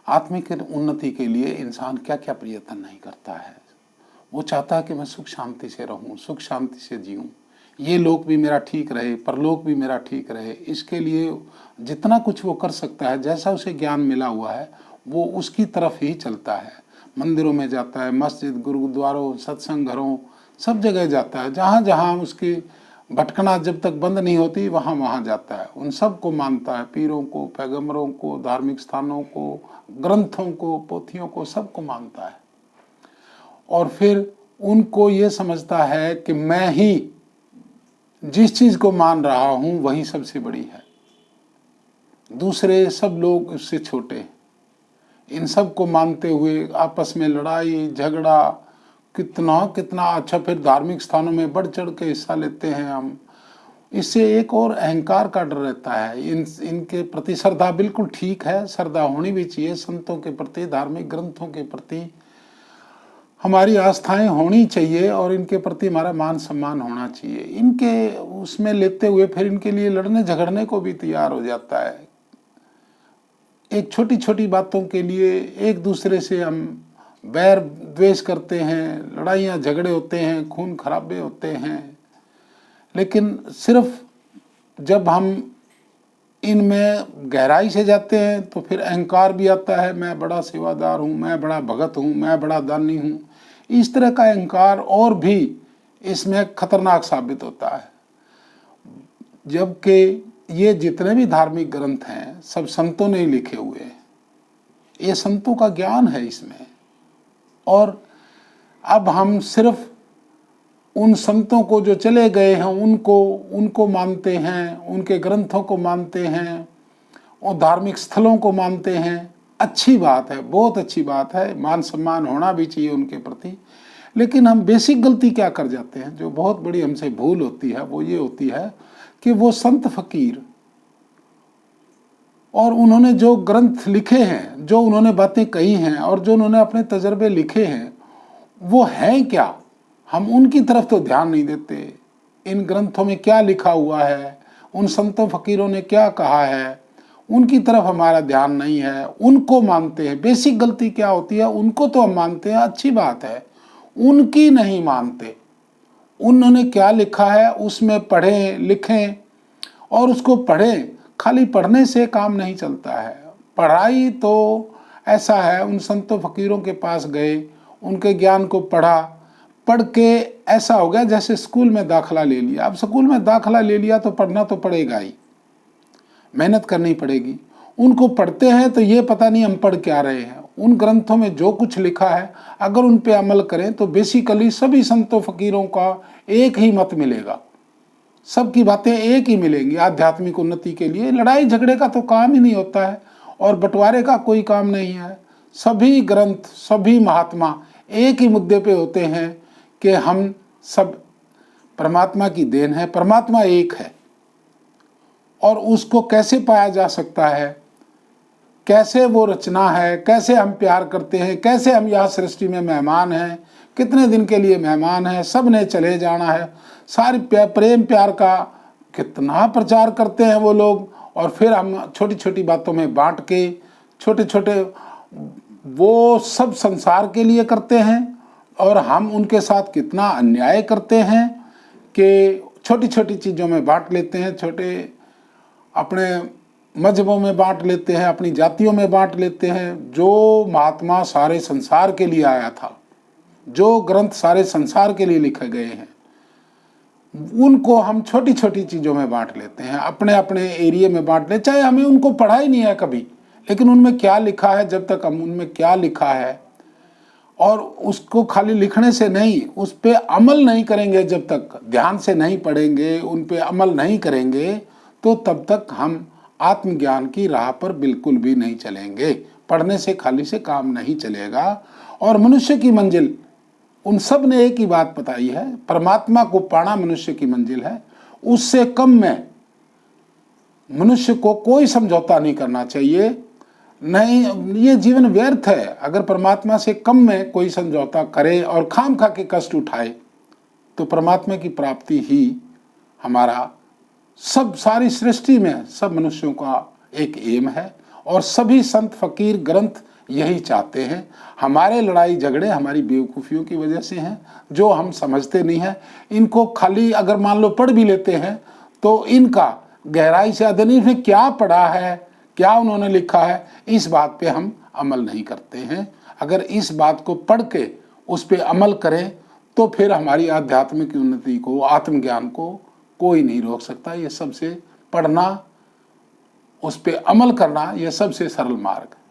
आत्मिक उन्नति के लिए इंसान क्या क्या प्रयत्न नहीं करता है। वो चाहता है कि मैं सुख शांति से रहूं, सुख शांति से जीऊं, ये लोक भी मेरा ठीक रहे, परलोक भी मेरा ठीक रहे। इसके लिए जितना कुछ वो कर सकता है, जैसा उसे ज्ञान मिला हुआ है, वो उसकी तरफ ही चलता है। मंदिरों में जाता है, मस्जिद, गुरुद्वारों, सत्संग घरों, सब जगह जाता है। जहाँ जहाँ उसकी भटकना जब तक बंद नहीं होती, वहाँ वहाँ जाता है। उन सब को मानता है, पीरों को, पैगंबरों को, धार्मिक स्थानों को, ग्रंथों को, पोथियों को, सबको मानता है। और फिर उनको ये समझता है कि मैं ही जिस चीज़ को मान रहा हूँ वही सबसे बड़ी है, दूसरे सब लोग उससे छोटे हैं। इन सब को मानते हुए आपस में लड़ाई झगड़ा कितना कितना, अच्छा फिर धार्मिक स्थानों में बढ़ चढ़ के हिस्सा लेते हैं हम। इससे एक और अहंकार का डर रहता है। इनके प्रति श्रद्धा बिल्कुल ठीक है, श्रद्धा होनी भी चाहिए, संतों के प्रति, धार्मिक ग्रंथों के प्रति हमारी आस्थाएं होनी चाहिए और इनके प्रति हमारा मान सम्मान होना चाहिए। इनके उसमें लेते हुए फिर इनके लिए लड़ने झगड़ने को भी तैयार हो जाता है। एक छोटी छोटी बातों के लिए एक दूसरे से हम बैर द्वेष करते हैं, लड़ाइयाँ झगड़े होते हैं, खून खराबे होते हैं। लेकिन सिर्फ जब हम इनमें गहराई से जाते हैं तो फिर अहंकार भी आता है, मैं बड़ा सेवादार हूँ, मैं बड़ा भगत हूँ, मैं बड़ा दानी हूँ। इस तरह का अहंकार और भी इसमें खतरनाक साबित होता है। जबकि ये जितने भी धार्मिक ग्रंथ हैं सब संतों ने ही लिखे हुए हैं, ये संतों का ज्ञान है इसमें। और अब हम सिर्फ उन संतों को जो चले गए हैं उनको मानते हैं, उनके ग्रंथों को मानते हैं और धार्मिक स्थलों को मानते हैं। अच्छी बात है, बहुत अच्छी बात है, मान सम्मान होना भी चाहिए उनके प्रति। लेकिन हम बेसिक गलती क्या कर जाते हैं, जो बहुत बड़ी हमसे भूल होती है, वो ये होती है कि वो संत फकीर और उन्होंने जो ग्रंथ लिखे हैं, जो उन्होंने बातें कही हैं और जो उन्होंने अपने तजर्बे लिखे हैं, वो हैं क्या, हम उनकी तरफ तो ध्यान नहीं देते। इन ग्रंथों में क्या लिखा हुआ है, उन संतों फकीरों ने क्या कहा है, उनकी तरफ हमारा ध्यान नहीं है। उनको मानते हैं। बेसिक गलती क्या होती है, उनको तो हम मानते हैं, अच्छी बात है, उनकी नहीं मानते। उन्होंने क्या लिखा है उसमें पढ़ें लिखें और उसको पढ़ें। खाली पढ़ने से काम नहीं चलता है। पढ़ाई तो ऐसा है, उन संतों फकीरों के पास गए, उनके ज्ञान को पढ़ा, पढ़ के ऐसा हो गया जैसे स्कूल में दाखला ले लिया। अब स्कूल में दाखला ले लिया तो पढ़ना तो पड़ेगा ही, मेहनत करनी पड़ेगी। उनको पढ़ते हैं तो ये पता नहीं हम पढ़ क्या रहे हैं। उन ग्रंथों में जो कुछ लिखा है अगर उन पे अमल करें तो बेसिकली सभी संतों फकीरों का एक ही मत मिलेगा, सबकी बातें एक ही मिलेंगी। आध्यात्मिक उन्नति के लिए लड़ाई झगड़े का तो काम ही नहीं होता है और बंटवारे का कोई काम नहीं है। सभी ग्रंथ, सभी महात्मा एक ही मुद्दे पे होते हैं कि हम सब परमात्मा की देन है, परमात्मा एक है और उसको कैसे पाया जा सकता है, कैसे वो रचना है, कैसे हम प्यार करते हैं, कैसे हम यहाँ सृष्टि में मेहमान हैं, कितने दिन के लिए मेहमान हैं, सब ने चले जाना है। सारी प्रेम प्यार का कितना प्रचार करते हैं वो लोग, और फिर हम छोटी छोटी बातों में बांट के छोटे छोटे वो सब संसार के लिए करते हैं और हम उनके साथ कितना अन्याय करते हैं कि छोटी छोटी चीज़ों में बांट लेते हैं, छोटे अपने मजहबों में बांट लेते हैं, अपनी जातियों में बांट लेते हैं। जो महात्मा सारे संसार के लिए आया था, जो ग्रंथ सारे संसार के लिए लिखे गए हैं, उनको हम छोटी छोटी चीज़ों में बांट लेते हैं, अपने अपने एरिया में बांट ले, चाहे हमें उनको पढ़ा ही नहीं है कभी, लेकिन उनमें क्या लिखा है, जब तक हम उनमें क्या लिखा है और उसको खाली लिखने से नहीं, उस पर अमल नहीं करेंगे, जब तक ध्यान से नहीं पढ़ेंगे, उन पर अमल नहीं करेंगे, तो तब तक हम आत्मज्ञान की राह पर बिल्कुल भी नहीं चलेंगे। पढ़ने से खाली से काम नहीं चलेगा। और मनुष्य की मंजिल, उन सब ने एक ही बात बताई है, परमात्मा को पाना मनुष्य की मंजिल है। उससे कम में मनुष्य को कोई समझौता नहीं करना चाहिए। नहीं, ये जीवन व्यर्थ है अगर परमात्मा से कम में कोई समझौता करे और खाम खा के कष्ट उठाए, तो परमात्मा की प्राप्ति ही हमारा सब सारी सृष्टि में सब मनुष्यों का एक एम है। और सभी संत फकीर ग्रंथ यही चाहते हैं। हमारे लड़ाई झगड़े हमारी बेवकूफ़ियों की वजह से हैं, जो हम समझते नहीं हैं। इनको खाली अगर मान लो पढ़ भी लेते हैं तो इनका गहराई से अध्ययन, इसमें क्या पढ़ा है, क्या उन्होंने लिखा है, इस बात पे हम अमल नहीं करते हैं। अगर इस बात को पढ़ के उस पर अमल करें तो फिर हमारी आध्यात्मिक उन्नति को, आत्मज्ञान को कोई नहीं रोक सकता। ये सबसे पढ़ना, उस पर अमल करना, यह सबसे सरल मार्ग है।